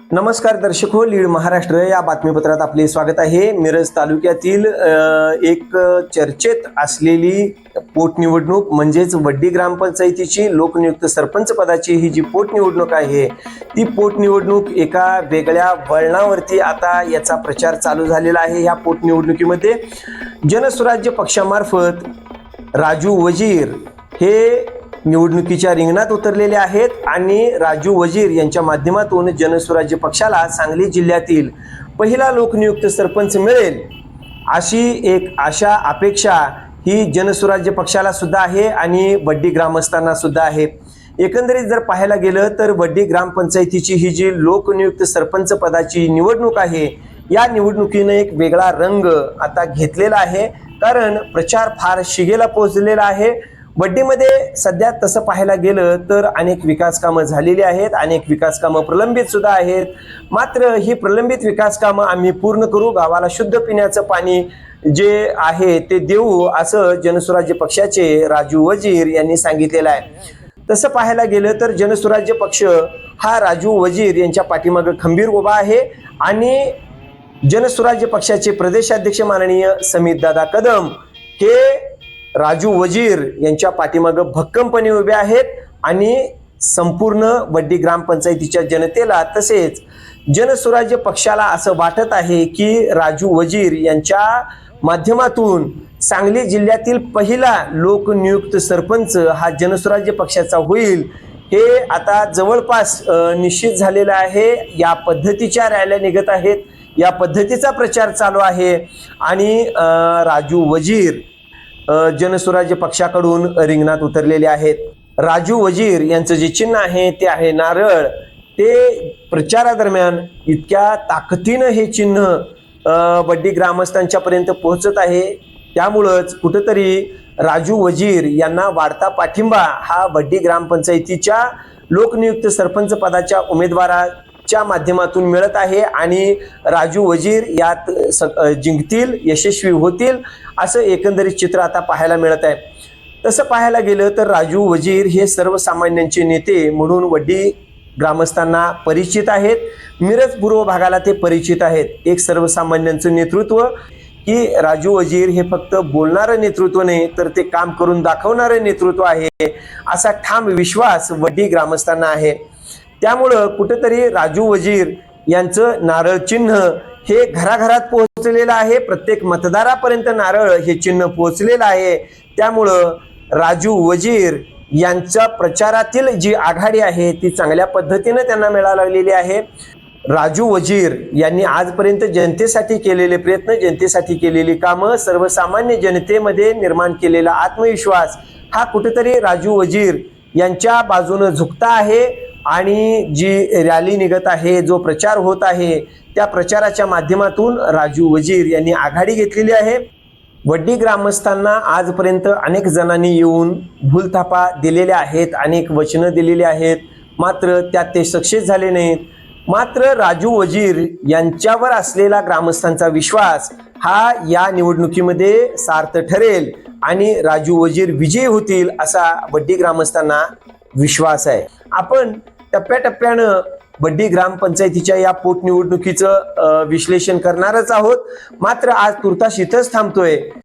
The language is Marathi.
नमस्कार दर्शक हो, लीड महाराष्ट्र या बातमीपत्रात आपले स्वागत आहे। मिरज तालुक्यातील एक चर्चेत असलेली पोटनिवडणूक म्हणजेच वड्डी ग्रामपंचायतीची लोकनियुक्त सरपंच पदाची ही जी पोटनिवडणूक आहे ती पोटनिवडणूक एका वेगळ्या वळणावरती आता याचा प्रचार चालू झालेला आहे। या पोटनिवडणुकीमध्ये जनस्वराज्य पक्षामार्फत राजू वजीर हे निवडणुकीच्या रिंगणात उतरलेले आहेत आणि राजू वजीर यांच्या माध्यमातून जनस्वराज्य पक्षाला सांगली जिल्ह्यातील पहिला लोकनियुक्त सरपंच मिळेल अशी एक आशा अपेक्षा ही जनस्वराज्य पक्षाला सुद्धा आहे आणि वड्डी ग्रामस्थांना सुद्धा आहे। एकंदरीत जर पाहायला गेलं तर वड्डी ग्रामपंचायतीची ही जी लोकनियुक्त सरपंच पदाची निवडणूक आहे या निवडणुकीने एक वेगळा रंग आता घेतलेला आहे, कारण प्रचार फार शिगेला पोहोचलेला आहे। वड्डीमध्ये सध्या तसं पाहायला गेलं तर अनेक विकास कामं झालेली आहेत, अनेक विकास कामं प्रलंबित सुद्धा आहेत। मात्र ही प्रलंबित विकास कामं आम्ही पूर्ण करू, गावाला शुद्ध पिण्याचं पाणी जे आहे ते देऊ असं जनस्वराज्य पक्षाचे राजू वजीर यांनी सांगितलेलं आहे। तसं पाहायला गेलं तर जनस्वराज्य पक्ष हा राजू वजीर यांच्या पाठीमागे खंबीर उभा आहे आणि जनस्वराज्य पक्षाचे प्रदेशाध्यक्ष माननीय समितदादा कदम हे राजू वजीर यांच्या पाठीमागे भक्कमपणे उभे आहेत आणि संपूर्ण वड्डी ग्रामपंचायतीच्या जनतेला तसेच जनस्वराज्य पक्षाला असं वाटत आहे की राजू वजीर यांच्या माध्यमातून सांगली जिल्ह्यातील पहिला लोकनियुक्त सरपंच हा जनस्वराज्य पक्षाचा होईल हे आता जवळपास निश्चित झालेलं आहे। या पद्धतीच्या रॅल्या निघत आहेत, या पद्धतीचा प्रचार चालू आहे आणि राजू वजीर जनस्वराज्य पक्षाकडून रिंगणात उतरलेले आहेत। राजू वजीर यांचं जे चिन्ह आहे ते आहे नारळ। ते प्रचारादरम्यान इतक्या ताकदीनं हे चिन्ह वड्डी ग्रामस्थांच्या पर्यंत पोहोचत आहे, त्यामुळंच कुठंतरी राजू वजीर यांना वाढता पाठिंबा हा वड्डी ग्रामपंचायतीच्या लोकनियुक्त सरपंच पदाच्या उमेदवाराच्या माध्यमातून मिळत आहे आणि राजू वजीर यात जिंकतील, यशस्वी होतील असं एकंदरीत चित्र आता पाहायला मिळत आहे। तसं पाहायला गेलं तर राजू वजीर हे सर्वसामान्यांचे नेते म्हणून वड्डी ग्रामस्थांना परिचित आहेत, मिरज पूर्व भागाला ते परिचित आहेत। एक सर्वसामान्यांचं नेतृत्व की राजू वजीर हे फक्त बोलणारं नेतृत्व नाही तर ते काम करून दाखवणारं नेतृत्व आहे असा ठाम विश्वास वड्डी ग्रामस्थांना आहे। त्यामुळं कुठेतरी राजू वजीर यांचं नारळ चिन्ह हे घराघरात पोहोचलेलं आहे, प्रत्येक मतदारापर्यंत नारळ हे चिन्ह पोहोचलेलं आहे। त्यामुळं राजू वजीर यांच्या प्रचारातील जी आघाडी आहे ती चांगल्या पद्धतीने त्यांना मिळायला लागलेली आहे। राजू वजीर यांनी आजपर्यंत जनतेसाठी केलेले प्रयत्न, जनतेसाठी केलेली कामं, सर्वसामान्य जनतेमध्ये निर्माण केलेला आत्मविश्वास हा कुठेतरी राजू वजीर यांच्या बाजूने झुकता आहे आणि जी रॅली निघत आहे, जो प्रचार होत आहे त्या प्रचाराच्या माध्यमातून राजू वजीर यांनी आघाडी घेतलेली आहे। वड्डी ग्रामस्थांना आजपर्यंत अनेक जणांनी येऊन भूलथापा दिलेल्या आहेत, अनेक वचनं दिलेली आहेत, मात्र त्यात ते सक्सेस झाले नाहीत। मात्र राजू वजीर यांच्यावर असलेला ग्रामस्थांचा विश्वास हा या निवडणुकीमध्ये सार्थ ठरेल आणि राजू वजीर विजयी होतील असा वड्डी ग्रामस्थांना विश्वास आहे। आपण टप्प्याटप्प्यानं वड्डी ग्रामपंचायतीच्या या पोटनिवडणुकीचं विश्लेषण करणारच आहोत, मात्र आज तुर्तास इथंच थांबतोय।